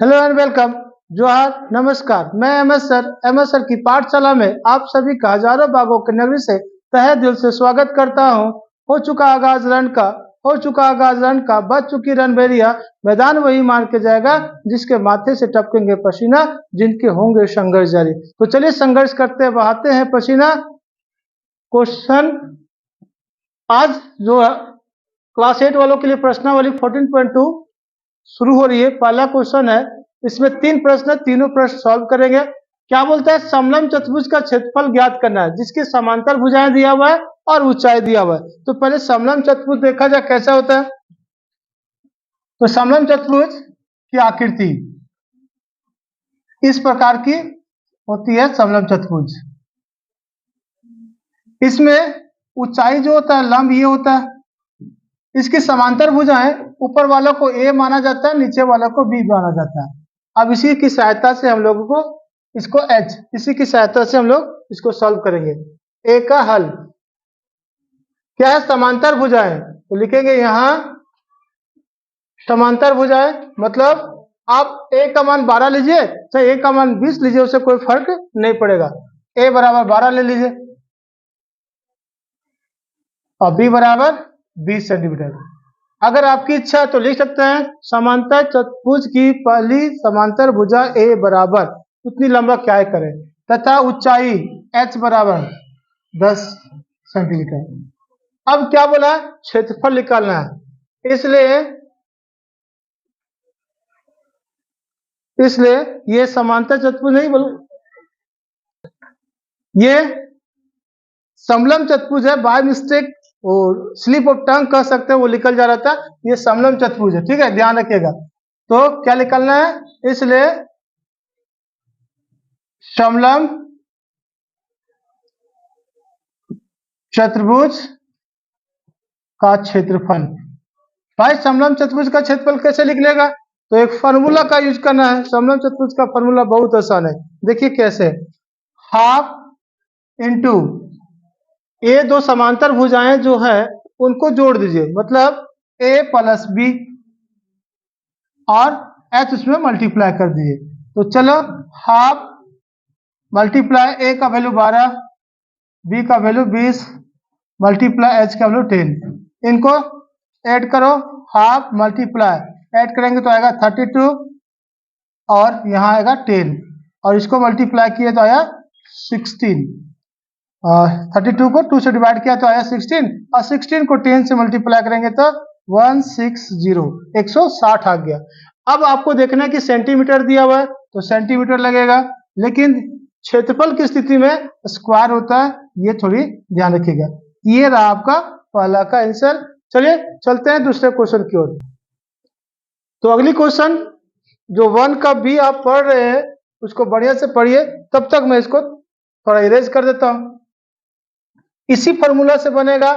Hello and welcome. जोहार, नमस्कार। मैं एम एस सर की पाठशाला में आप सभी का हजारों बागों के नगरी से तहे दिल से स्वागत करता हूं। हो चुका आगाज रन का, बच चुकी रणभेरिया, मैदान वही मान के जाएगा जिसके माथे से टपकेंगे पसीना, जिनके होंगे संघर्ष जारी। तो चलिए संघर्ष करते बहाते हैं पसीना। क्वेश्चन आज जो क्लास 8 वालों के लिए प्रश्नावली 14.2 शुरू हो रही है। पहला क्वेश्चन है, इसमें 3 प्रश्न है, तीनों प्रश्न सॉल्व करेंगे। क्या बोलता है? समलंब चतुर्भुज का क्षेत्रफल ज्ञात करना है जिसकी समांतर भुजाएं दिया हुआ है और ऊंचाई दिया हुआ है। तो पहले समलंब चतुर्भुज देखा जाए कैसा होता है। तो समलंब चतुर्भुज की आकृति इस प्रकार की होती है। समलंब चतुर्भुज, इसमें ऊंचाई जो होता है लंब ये होता है। इसकी समांतर भुजाएं ऊपर वालों को ए माना जाता है, नीचे वालों को बी माना जाता है। अब इसी की सहायता से हम लोगों को इसको एच, इसी की सहायता से हम लोग इसको सॉल्व करेंगे। ए का हल क्या है? समांतर भुजाएं। तो लिखेंगे यहां समांतर भुजाएं, मतलब आप ए का मान 12 लीजिए चाहे ए का मान 20 लीजिए, उससे कोई फर्क नहीं पड़ेगा। ए बराबर 12 ले लीजिए और बी बराबर 20 सेंटीमीटर। अगर आपकी इच्छा है तो लिख सकते हैं समांतर चतुर्भुज की पहली समांतर भुजा ए बराबर उतनी लंबा क्या करें, तथा ऊंचाई h बराबर 10 सेंटीमीटर। अब क्या बोला? क्षेत्रफल निकालना है। इसलिए ये समांतर चतुर्भुज नहीं बोलो, ये समलंब चतुर्भुज है। बाय मिस्टेक वो स्लिप ऑफ टंग कह सकते हैं, वो निकल जा रहा था। ये समलंब चतुर्भुज है, ठीक है, ध्यान रखिएगा। तो क्या निकालना है? इसलिए समलंब चतुर्भुज का क्षेत्रफल। भाई समलंब चतुर्भुज का क्षेत्रफल कैसे निकलेगा? तो एक फार्मूला का यूज करना है। समलंब चतुर्भुज का फार्मूला बहुत आसान है, देखिए कैसे। हाफ इंटू ये दो समांतर भुजाएं जो है उनको जोड़ दीजिए, मतलब a प्लस बी, और h उसमें मल्टीप्लाई कर दीजिए। तो चलो हाफ मल्टीप्लाई a का वैल्यू 12, b का वैल्यू 20, मल्टीप्लाई h का वैल्यू 10, इनको ऐड करो। हाफ मल्टीप्लाई ऐड करेंगे तो आएगा 32 और यहाँ आएगा 10, और इसको मल्टीप्लाई किए तो आया 16। 32 को 2 से डिवाइड किया तो आया 16, और 16 को 10 से मल्टीप्लाई करेंगे तो 160, 160 आ गया। अब आपको देखना है कि सेंटीमीटर दिया हुआ है तो सेंटीमीटर लगेगा, लेकिन क्षेत्रफल की स्थिति में स्क्वायर होता है, ये थोड़ी ध्यान रखिएगा। ये रहा आपका पहला का आंसर। चलिए चलते हैं दूसरे क्वेश्चन की ओर। तो अगली क्वेश्चन जो 1 का बी आप पढ़ रहे हैं उसको बढ़िया से पढ़िए, तब तक मैं इसको थोड़ा इरेज कर देता हूं। इसी फॉर्मूला से बनेगा,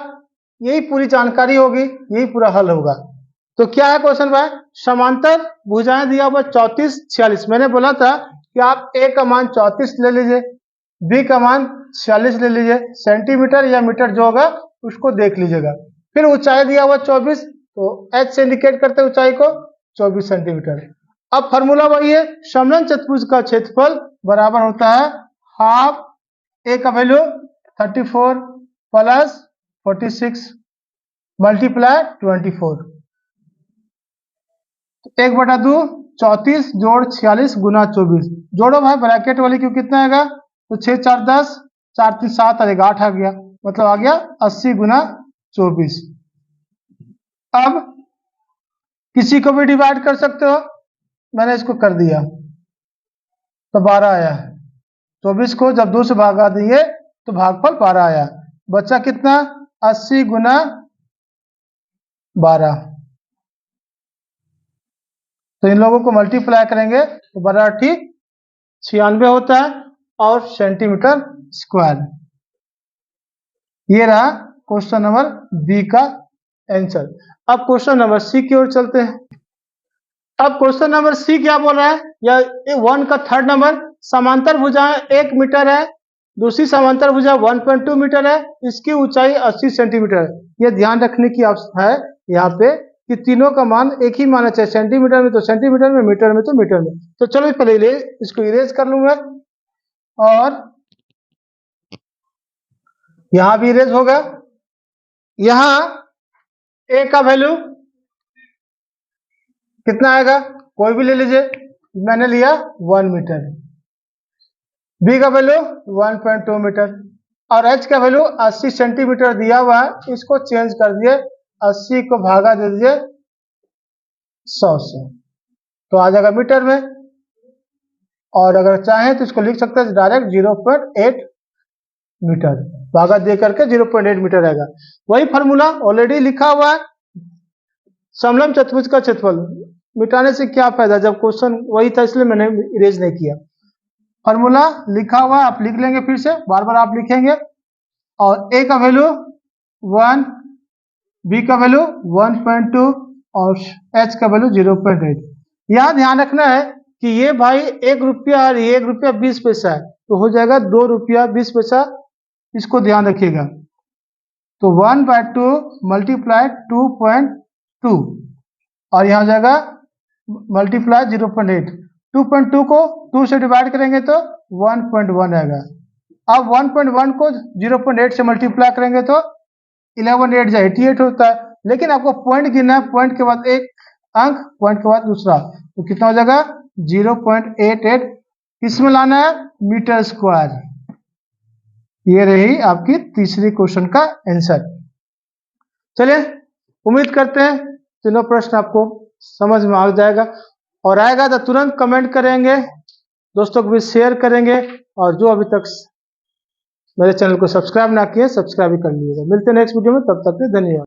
यही पूरी जानकारी होगी, यही पूरा हल होगा। तो क्या है क्वेश्चन भाई? समांतर भुजाएं दिया हुआ 34, 46। मैंने बोला था कि आप ए का मान 34 ले लीजिए, बी का मान 46 ले लीजिए, सेंटीमीटर या मीटर जो होगा उसको देख लीजिएगा। फिर ऊंचाई दिया हुआ 24, तो एच से इंडिकेट करते हैं ऊंचाई को 24 सेंटीमीटर। अब फॉर्मूला वही है, समलंब चतुर्भुज का क्षेत्रफल बराबर होता है हाफ ए का वैल्यू 34 प्लस 46 मल्टीप्लाई 24, 1/2 34 जोड़ 46 गुना 24। जोड़ो भाई ब्रैकेट वाली, क्यों कितना आएगा? तो 6 4 10, 4 3 7 और 8 आ गया, मतलब आ गया 80 गुना 24। अब किसी को भी डिवाइड कर सकते हो, मैंने इसको कर दिया तो 12 आया। 24 को जब 2 से भागा दिए तो भागफल 12 आया, बचा कितना? 80 गुना 12। तो इन लोगों को मल्टीप्लाई करेंगे तो 12 ठीक 96 होता है, और सेंटीमीटर स्क्वायर। ये रहा क्वेश्चन नंबर बी का आंसर। अब क्वेश्चन नंबर सी की ओर चलते हैं। अब क्वेश्चन नंबर सी क्या बोल रहा है, या 1 का थर्ड नंबर, समांतर भुजाएं 1 मीटर है, दूसरी समांतर भुजा 1.2 मीटर है, इसकी ऊंचाई 80 सेंटीमीटर है। यह ध्यान रखने की है यहाँ पे कि तीनों का मान एक ही माना, चाहे सेंटीमीटर में तो सेंटीमीटर में, मीटर में तो मीटर में। तो चलो पहले इसको इरेज कर लूंगा और यहां भी इरेज होगा। यहां ए का वैल्यू कितना आएगा, कोई भी ले लीजिए, मैंने लिया 1 मीटर। बी का वैल्यू 1.2 मीटर और एच का वैल्यू 80 सेंटीमीटर दिया हुआ है, इसको चेंज कर दिए, 80 को भागा दे दीजिए 100 से, तो आ जाएगा मीटर में। और अगर चाहें तो इसको लिख सकते हैं डायरेक्ट 0.8 मीटर, भागा दे करके 0.8 मीटर आएगा। वही फॉर्मूला ऑलरेडी लिखा हुआ है, समलंब चतुर्भुज का क्षेत्रफल। मिटाने से क्या फायदा, जब क्वेश्चन वही था इसलिए मैंने इरेज नहीं किया। फॉर्मूला लिखा हुआ है, आप लिख लेंगे, फिर से बार बार आप लिखेंगे। और ए का वैल्यू 1, बी का वैल्यू 1.2 और एच का वैल्यू 0.8। यहाँ ध्यान रखना है कि ये भाई 1 रुपया और ये 1 रुपया 20 पैसा है, तो हो जाएगा 2 रुपया 20 पैसा, इसको ध्यान रखिएगा। तो 1/2 मल्टीप्लाई 2.2 और यहाँ हो जाएगा मल्टीप्लाई 0.8। 2.2 को 2 से डिवाइड करेंगे तो 1.1 आएगा। अब 1.1 को 0.8 से मल्टीप्लाई करेंगे तो 11 8 88 होता है, लेकिन आपको पॉइंट गिनना है, पॉइंट के बाद एक अंक, पॉइंट के बाद दूसरा, तो कितना हो जाएगा 0.88। किसमें लाना है, मीटर स्क्वायर। ये रही आपकी तीसरी क्वेश्चन का आंसर। चलिए उम्मीद करते हैं तीनों प्रश्न आपको समझ में आ जाएगा, और आएगा तो तुरंत कमेंट करेंगे, दोस्तों को भी शेयर करेंगे, और जो अभी तक मेरे चैनल को सब्सक्राइब ना किए सब्सक्राइब भी कर लीजिएगा। मिलते हैं नेक्स्ट वीडियो में, तब तक के धन्यवाद।